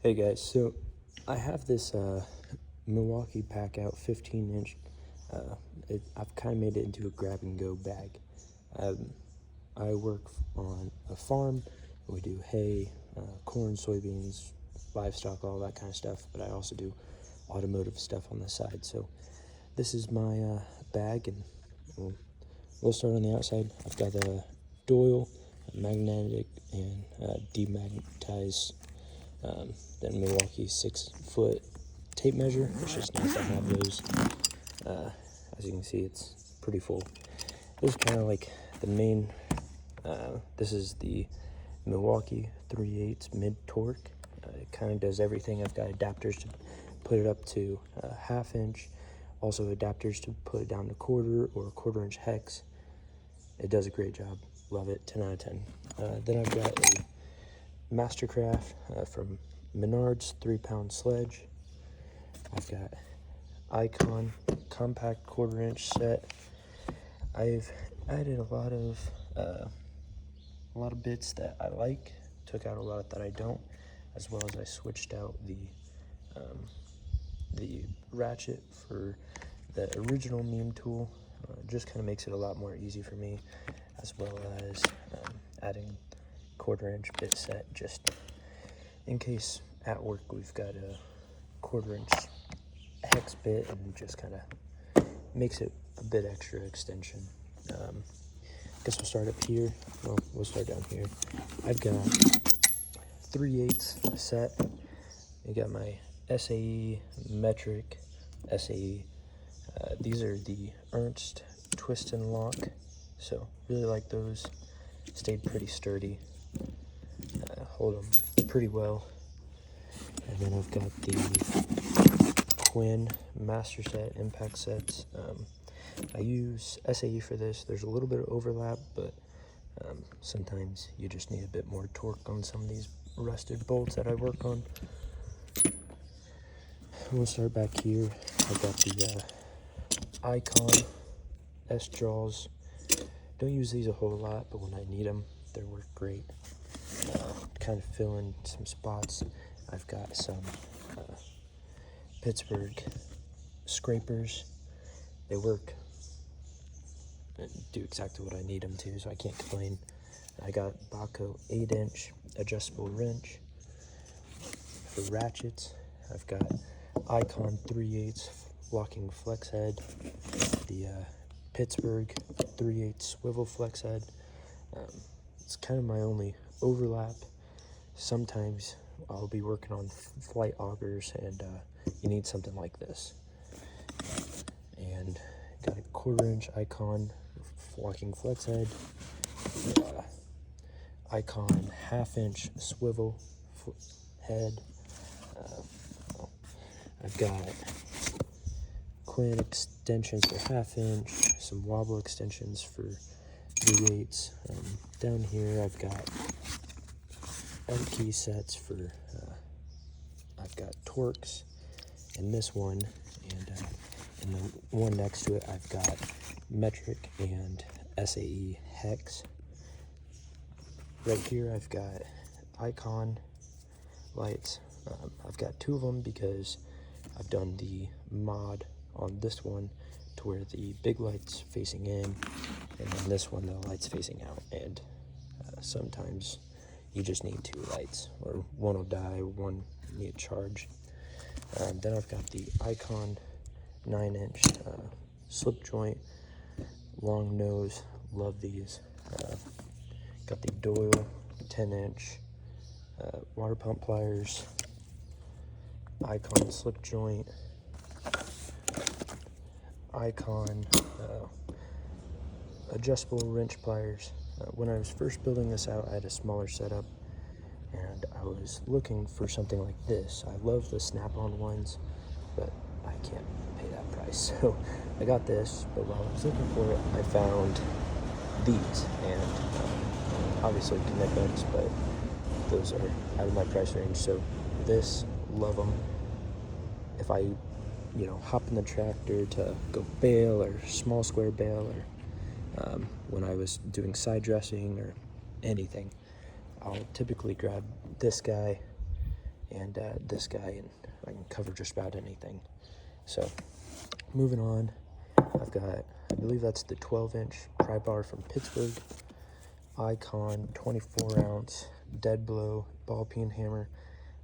Hey guys, so I have this Milwaukee pack out 15-inch. I've kind of made it into a grab and go bag. I work on a farm. We do hay, corn, soybeans, livestock, all that kind of stuff, but I also do automotive stuff on the side. So this is my bag, and we'll start on the outside. I've got a Doyle, a magnetic, and demagnetized then Milwaukee 6-foot tape measure. It's just nice to have those. As you can see, it's pretty full. This is kind of like the main, this is the Milwaukee 3/8 mid torque. It kind of does everything. I've got adapters to put it up to 1/2 inch, also adapters to put it down to quarter or 1/4 inch hex. It does a great job. Love it. 10 out of 10. Then I've got a Mastercraft from Menards 3-pound sledge. I've got Icon compact 1/4 inch set. I've added a lot of bits that I like, took out a lot that I don't, as well as I switched out the ratchet for the original meme tool. Just kind of makes it a lot more easy for me, as well as adding 1/4 inch bit set just in case at work we've got a 1/4 inch hex bit, and just kind of makes it a bit extra extension. Guess we'll start up here. Well, we'll start down here. I've got 3/8 set. I got my SAE metric SAE. These are the Ernst twist and lock, so really like those. Stayed pretty sturdy. Hold them pretty well. And then I've got the Quinn master set impact sets. I use SAE for this. There's a little bit of overlap, but sometimes you just need a bit more torque on some of these rusted bolts that I work on. We'll start back here. I've got the Icon S-Jaws. Don't use these a whole lot, but when I need them, they work great. Kind of fill in some spots. I've got some Pittsburgh scrapers. They work and do exactly what I need them to, so I can't complain. I got Baco 8-inch adjustable wrench. For ratchets, I've got Icon 3/8 locking flex head, the Pittsburgh 3/8 swivel flex head. It's kind of my only overlap. Sometimes I'll be working on flight augers, and you need something like this. And got a 1/4 inch Icon locking flex head, Icon 1/2 inch swivel head. I've got Quinn extensions for 1/2 inch, some wobble extensions for 3/8. Down here I've got L key sets for, I've got Torx in this one, and in the one next to it I've got metric and SAE hex. Right here I've got Icon lights. I've got 2 of them because I've done the mod on this one to where the big light's facing in, and then this one the light's facing out, and sometimes you just need 2 lights, or one will die, or one need a charge. Then I've got the Icon 9-inch slip joint, long nose, love these. Got the Doyle 10-inch water pump pliers, Icon slip joint, Icon adjustable wrench pliers. When I was first building this out, I had a smaller setup, and I was looking for something like this. I love the snap-on ones, but I can't pay that price, so I got this. But while I was looking for it, I found these, and obviously connect nuts, but those are out of my price range. So this, love them. If I hop in the tractor to go bale or small square bale, or when I was doing side dressing or anything, I'll typically grab this guy and this guy, and I can cover just about anything. So moving on, I've got, I believe that's the 12-inch pry bar from Pittsburgh, Icon 24-ounce dead blow ball peen hammer.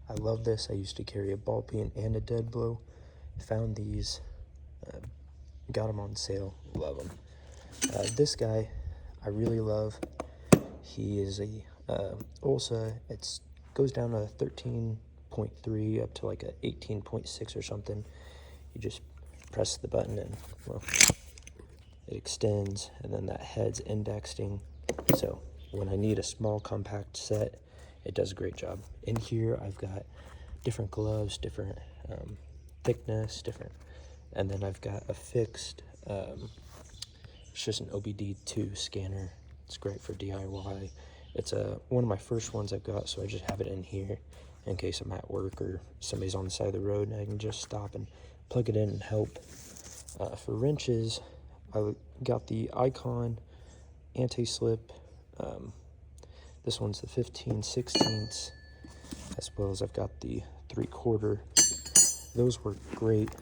I love this. I used to carry a ball peen and a dead blow. Found these, got them on sale, love them. This guy I really love. He is a Ulsa. It goes down to 13.3 up to like a 18.6 or something. You just press the button and, well, it extends, and then that head's indexing. So when I need a small compact set, it does a great job. In here I've got different gloves, different thickness, different, and then I've got a fixed, it's just an OBD2 scanner. It's great for DIY. It's one of my first ones I've got, so I just have it in here in case I'm at work or somebody's on the side of the road, and I can just stop and plug it in and help. For wrenches, I got the Icon anti-slip. This one's the 15/16, as well as I've got the 3/4. Those work great,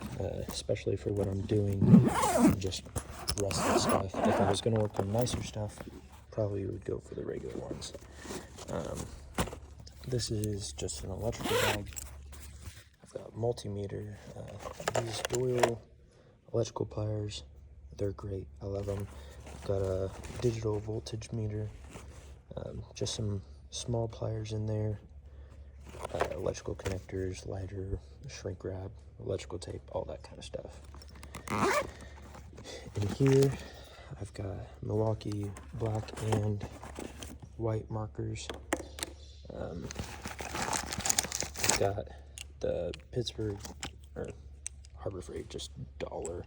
especially for what I'm doing, just rusty stuff. If I was going to work on nicer stuff, probably would go for the regular ones. This is just an electrical bag. I've got multimeter, these Doyle electrical pliers. They're great. I love them. I've got a digital voltage meter, just some small pliers in there, electrical connectors, lighter, shrink wrap, electrical tape, all that kind of stuff. In here, I've got Milwaukee black and white markers. I've got the Pittsburgh, or Harbor Freight, just dollar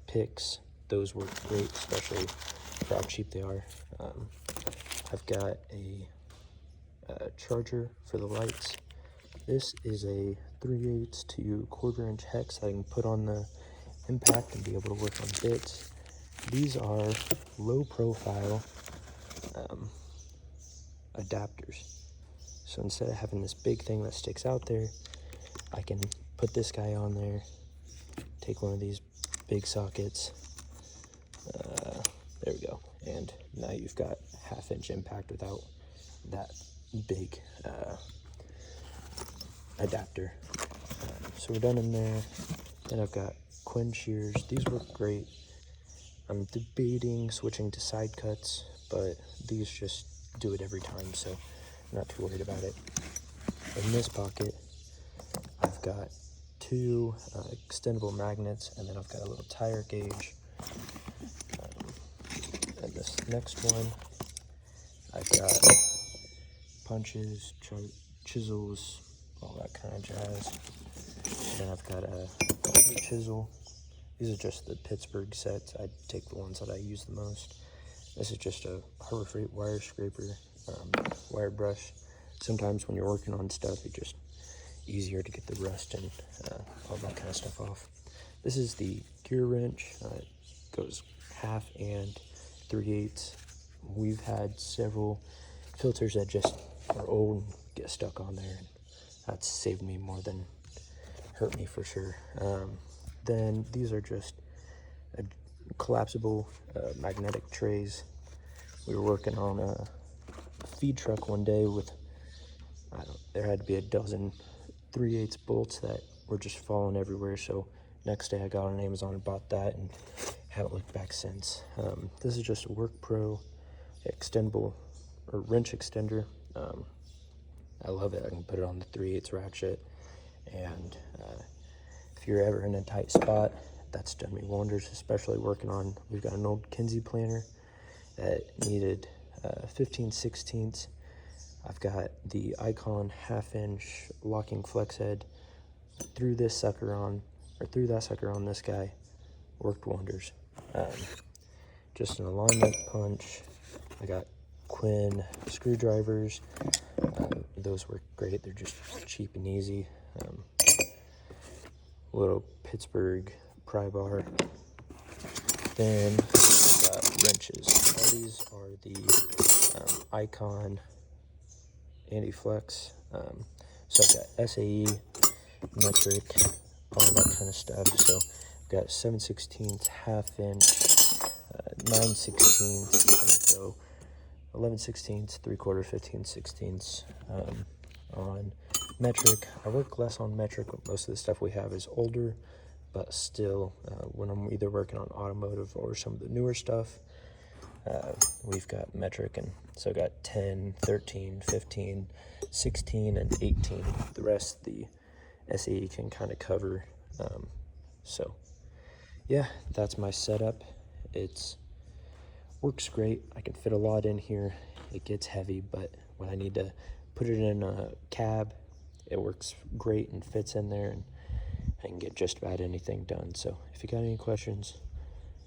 picks. Those work great, especially for how cheap they are. I've got a charger for the lights. This is a 3/8 to 1/4 inch hex I can put on the impact and be able to work on bits. These are low profile adapters. So instead of having this big thing that sticks out there, I can put this guy on there, take one of these big sockets, there we go, and now you've got 1/2 inch impact without that big adapter. So we're done in there. Then I've got Quinn shears. These work great. I'm debating switching to side cuts, but these just do it every time, so I'm not too worried about it. In this pocket, I've got 2 extendable magnets, and then I've got a little tire gauge. And this next one, I've got punches, chisels, all that kind of jazz. And then I've got a chisel. These are just the Pittsburgh sets. I take the ones that I use the most. This is just a Harbor Freight wire scraper, wire brush. Sometimes when you're working on stuff, it's just easier to get the rust and all that kind of stuff off. This is the gear wrench. It goes 1/2 and 3/8. We've had several filters that just are old and get stuck on there, and that's saved me more than hurt me for sure. Then these are just collapsible magnetic trays. We were working on a feed truck one day with, there had to be a dozen 3/8 bolts that were just falling everywhere. So next day I got on Amazon and bought that and haven't looked back since. This is just a Work Pro extendable or wrench extender. I love it. I can put it on the 3/8 ratchet, and if you're ever in a tight spot, that's done me wonders, especially working on, we've got an old Kinsey planter that needed 15/16. I've got the Icon 1/2 inch locking flex head. Threw this sucker on, or threw that sucker on this guy, worked wonders. Just an alignment punch. I got Quinn screwdrivers. Those work great. They're just cheap and easy. Little Pittsburgh pry bar. Then I've got wrenches. All these are the Icon anti-flex. So I've got SAE, metric, all that kind of stuff. So I've got 7/16, half inch, 9/16, so 11/16, 3/4, 15/16 on metric. I work less on metric. Most of the stuff we have is older, but still, when I'm either working on automotive or some of the newer stuff, we've got metric. And so I got 10, 13, 15, 16, and 18. The rest the SAE can kind of cover. So yeah, that's my setup. It's works great. I can fit a lot in here. It gets heavy, but when I need to put it in a cab, it works great and fits in there, and I can get just about anything done. So if you got any questions,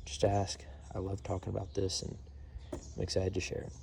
just ask. I love talking about this, and I'm excited to share it.